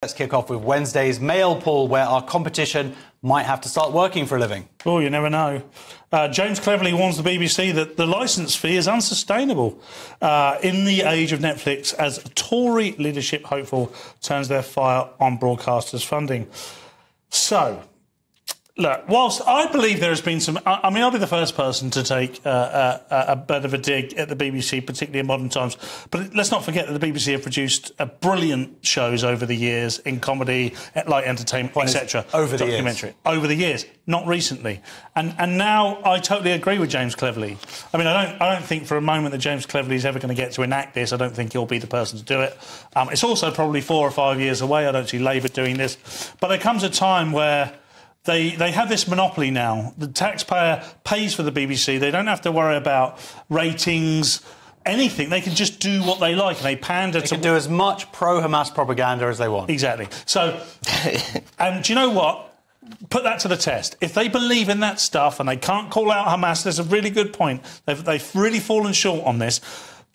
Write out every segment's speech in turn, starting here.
Let's kick off with Wednesday's mail poll, where our competition might have to start working for a living. Oh, you never know. James cleverly warns the BBC that the licence fee is unsustainable in the age of Netflix, as Tory leadership hopeful turns their fire on broadcasters' funding. So, look, whilst I believe there has been some... I mean, I'll be the first person to take a bit of a dig at the BBC, particularly in modern times. But let's not forget that the BBC have produced brilliant shows over the years in comedy, light entertainment, etc. Over the years, not recently. And now I totally agree with James Cleverly. I mean, I don't think for a moment that James Cleverly is ever going to get to enact this. I don't think he'll be the person to do it. It's also probably 4 or 5 years away. I don't see Labour doing this. But there comes a time where... They have this monopoly now. The taxpayer pays for the BBC. They don't have to worry about ratings, anything. They can just do what they like, and they pander to... They can do as much pro-Hamas propaganda as they want. Exactly. So, and do you know what? Put that to the test. If they believe in that stuff and they can't call out Hamas, there's a really good point. They've really fallen short on this.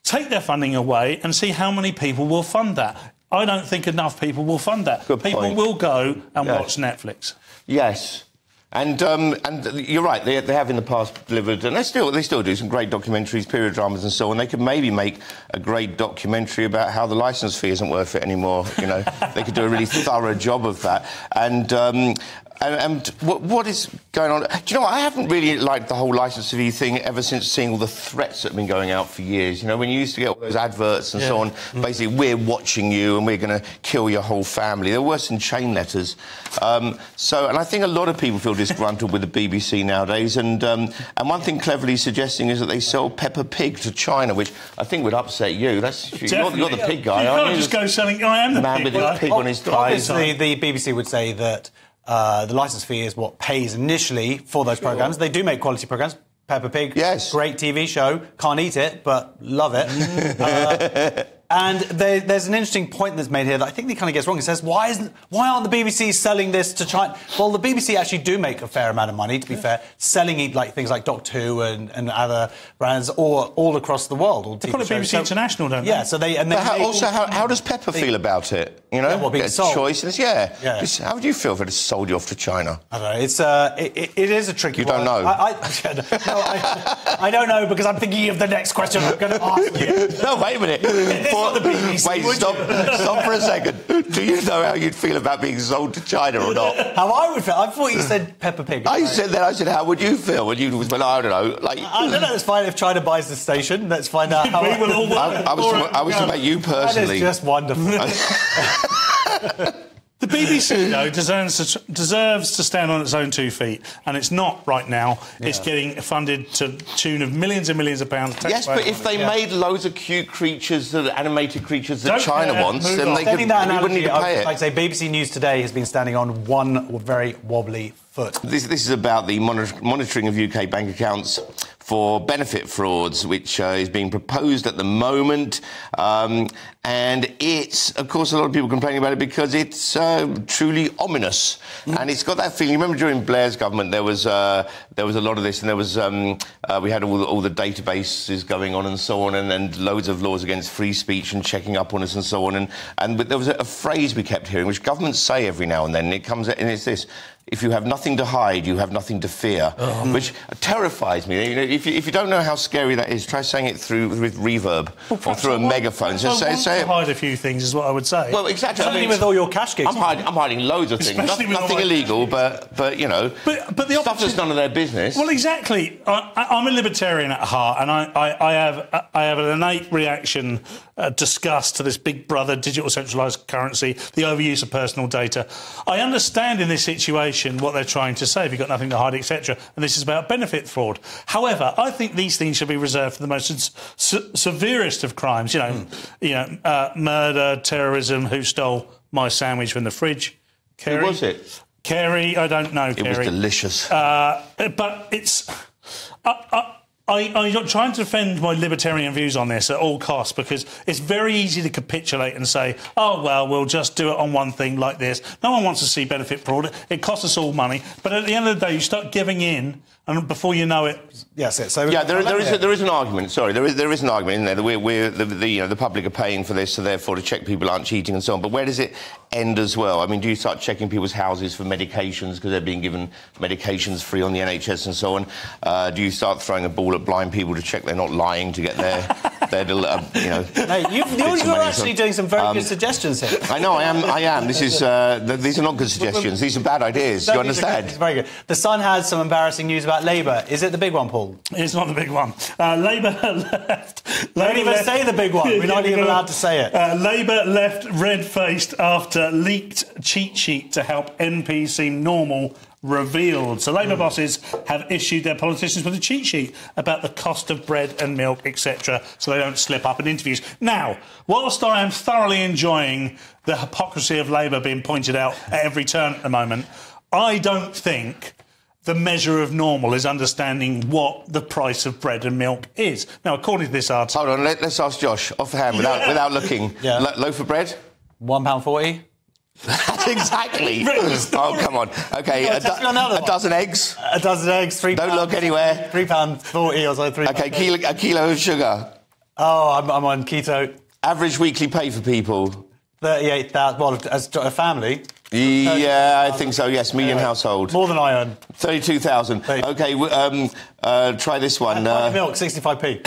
Take their funding away and see how many people will fund that. I don't think enough people will fund that. People will go and watch Netflix. Yes. And you're right, they have in the past delivered, and they still do some great documentaries, period dramas and so on. They could maybe make a great documentary about how the licence fee isn't worth it anymore, you know. They could do a really thorough job of that. And what is going on? Do you know what? I haven't really liked the whole licence fee thing ever since seeing all the threats that have been going out for years. You know, when you used to get all those adverts and so on, basically, we're watching you and we're going to kill your whole family. They're worse than chain letters. And I think a lot of people feel disgruntled with the BBC nowadays. And one thing cleverly suggesting is that they sell Peppa Pig to China, which I think would upset you. You're the pig guy, aren't you? You can't just go selling... I am the man with his pig on his tie. Obviously, the BBC would say that the licence fee is what pays initially for those programmes. They do make quality programmes. Peppa Pig, great TV show. Can't eat it, but love it. And there's an interesting point that's made here that I think he kind of gets wrong. He says, why aren't the BBC selling this to China? Well, the BBC actually do make a fair amount of money, to be fair, selling things like Doctor Who and other brands all across the world. They call it BBC International, don't they? Yeah, so they... how does Peppa feel about it? You know, being sold. Choices. How do you feel if it sold you off to China? I don't know. It is a tricky one. You don't know? I don't know, because I'm thinking of the next question I'm going to ask you. No, wait a minute. The BBC, wait, stop for a second. Do you know how you'd feel about being sold to China or not? How I would feel? I thought you said Peppa Pig. I said that. I said, how would you feel? Well, I don't know. I don't know. It's fine if China buys the station. Let's find out how... I was talking about you personally. That is just wonderful. The BBC, though, deserves to stand on its own 2 feet, and it's not right now. It's getting funded to the tune of millions and millions of pounds. Yes, but if they made loads of cute creatures, animated creatures that China wants, then they wouldn't need to pay it. I'd say BBC News Today has been standing on one very wobbly foot. This is about the monitoring of UK bank accounts for benefit frauds, which is being proposed at the moment. And it's, of course, a lot of people complaining about it because it's truly ominous. And it's got that feeling. Remember during Blair's government, there was a lot of this, and there was we had all the databases going on and so on, and loads of laws against free speech and checking up on us and so on. But there was a phrase we kept hearing, which governments say every now and then, and it comes and it's this: if you have nothing to hide, you have nothing to fear, which terrifies me. You know, if you don't know how scary that is, try saying it with reverb or through a megaphone. So say it. Hide a few things is what I would say. Well, exactly. Certainly with all your cash gigs. I'm hiding loads of things. Nothing illegal, but you know, but the stuff that's none of their business. Well, exactly. I'm a libertarian at heart, and I have an innate reaction, disgust to this big brother digital centralised currency, the overuse of personal data. I understand in this situation what they're trying to say. If you've got nothing to hide, etc. And this is about benefit fraud. However, I think these things should be reserved for the most severest of crimes. Murder, terrorism. Who stole my sandwich from the fridge? Carey. Who was it? Carey. I don't know. It was delicious. But it's. I'm trying to defend my libertarian views on this at all costs, because it's very easy to capitulate and say, oh, well, we'll just do it on one thing like this. No one wants to see benefit fraud. It costs us all money. But at the end of the day, you start giving in, and before you know it... Yes, so yeah, there is an argument. Sorry, there is an argument in there that the public are paying for this, so therefore to check people aren't cheating and so on. But where does it end as well? I mean, do you start checking people's houses for medications because they're being given medications free on the NHS and so on? Do you start throwing a ball at blind people to check they're not lying to get their Mate, you're actually doing some very good suggestions here. I know, I am. These are not good suggestions. These are bad ideas. Do you understand? It's very good. The Sun has some embarrassing news about Labour. Is it the big one, Paul? It's not the big one. Labour left. Don't even say the big one. We're not even allowed to say it. Labour left red-faced after leaked cheat sheet to help MPs seem normal revealed. So Labour bosses have issued their politicians with a cheat sheet about the cost of bread and milk, etc., so they don't slip up in interviews. Now, whilst I am thoroughly enjoying the hypocrisy of Labour being pointed out at every turn at the moment, I don't think the measure of normal is understanding what the price of bread and milk is. Now, according to this article... Hold on, let's ask Josh, offhand, without looking. Yeah. Loaf of bread? £1.40. That's exactly. Oh, come on. OK, a dozen eggs? A dozen eggs, £3. Don't look anywhere. £3.40 or so, £3. OK, a kilo of sugar? Oh, I'm on keto. Average weekly pay for people? 38,000, well, as a family. Yeah, I think so, yes, median household. More than I earn. 32,000. OK, try this one. Milk, 65p.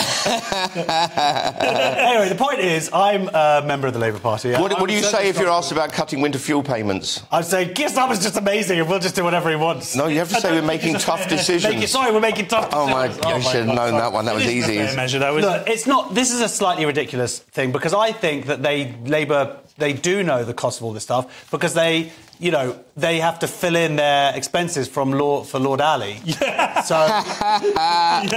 Anyway, the point is, I'm a member of the Labour Party. What do you say if you're asked about cutting winter fuel payments? I'd say, Keir Starmer's just amazing and we'll just do whatever he wants. No, you have to say we're making tough decisions. We're making tough decisions. Oh, my God, I should have known that one. That was easy. Measure, though, Look, it's not... This is a slightly ridiculous thing, because I think that Labour... They do know the cost of all this stuff because they have to fill in their expenses for Lord Ali. Yeah. So and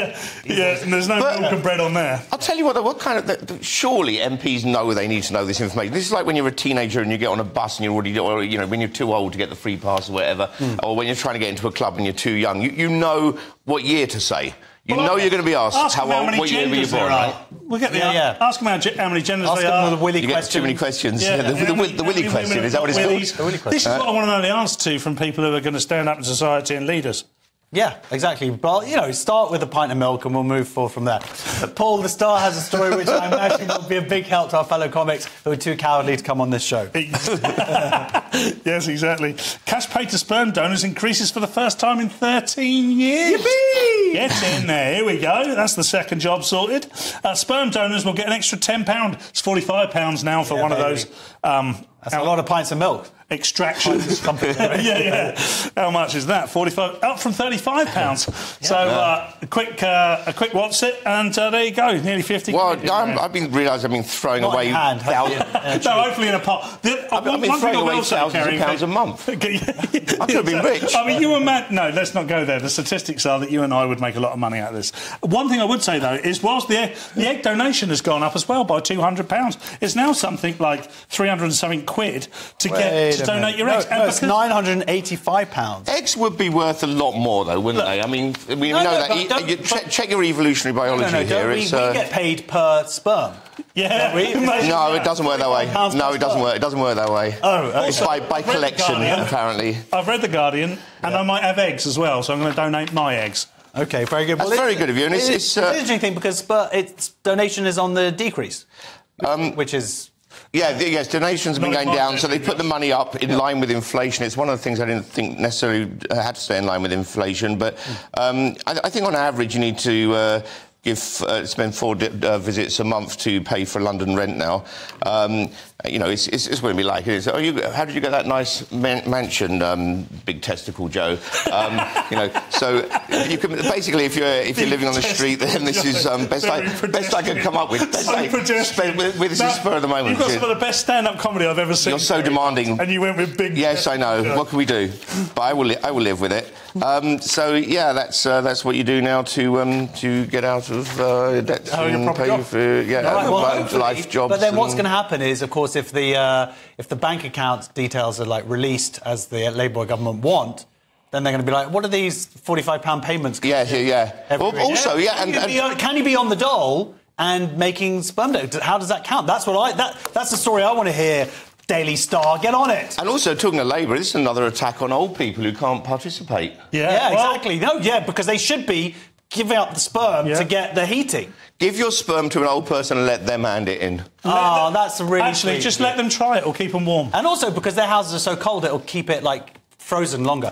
there's no milk and bread on there. I'll tell you what kind of... Surely MPs know they need to know this information. This is like when you're a teenager and you get on a bus and you're already... Or, when you're too old to get the free pass or whatever, or when you're trying to get into a club and you're too young. You know what year to say. You know you're going to be asked what year were you born, right? We'll get ask them how many genders they are. The Willy you get too many questions. Yeah, the Willy question, is that what it's called? This is what I want to know the answer to from people who are going to stand up in society and lead us. Yeah, exactly. But, start with a pint of milk and we'll move forward from there. But Paul, the Star has a story which I imagine will be a big help to our fellow comics who are too cowardly to come on this show. Yes, exactly. Cash paid to sperm donors increases for the first time in 13 years. Yippee! Get in there. Here we go. That's the second job sorted. Sperm donors will get an extra £10. It's £45 now for one of those... That's a lot of pints of milk. Extractions. Yeah. How much is that? 45, up from £35. So a quick what's it, and there you go, nearly 50. Well, I've been throwing away thousands. No, hopefully in a pot. I've been throwing away thousands of pounds a month. I could have been rich. I mean, you and Matt. No, let's not go there. The statistics are that you and I would make a lot of money out of this. One thing I would say though is, whilst the egg donation has gone up as well by £200, it's now something like 300 and something quid to donate your eggs. No, it's £985. Eggs would be worth a lot more, though, wouldn't they? I mean, we know that. Check your evolutionary biology here. We get paid per sperm. Yeah. No, it doesn't work that way. No, it doesn't work. It doesn't work that way. Oh, it's by collection, apparently. I've read The Guardian, and I might have eggs as well, so I'm going to donate my eggs. OK, very good. That's very good of you. And it's an interesting thing because its donation is on the decrease, which is... Yes, donations have been going down, so they put the money up in line with inflation. It's one of the things I didn't think necessarily had to stay in line with inflation, but I think on average you need to spend 4 visits a month to pay for London rent now. It's what it'd be like. How did you get that nice mansion, big testicle Joe? So you can basically, if you're living on the street, then this is best I can come up with. This is spur of the moment. You've got some of the best stand-up comedy I've ever seen. You're so demanding. And you went with big. Yes, I know. What can we do? But I will live with it. So yeah, that's what you do now to get out of debt and pay for life jobs. But then what's going to happen is, of course, if the bank account details are released as the Labour government want, then they're going to be like, what are these £45 payments? Yeah. Also, can you be on the dole and making sperm donation? How does that count? That's the story I want to hear. Daily Star, get on it. And also, talking of Labour, this is another attack on old people who can't participate. Yeah, exactly. No, because they should be giving up the sperm to get the heating. Give your sperm to an old person and let them hand it in. That's really Actually, sweet. just let them try it or keep them warm. And also, because their houses are so cold, it'll keep it, frozen longer.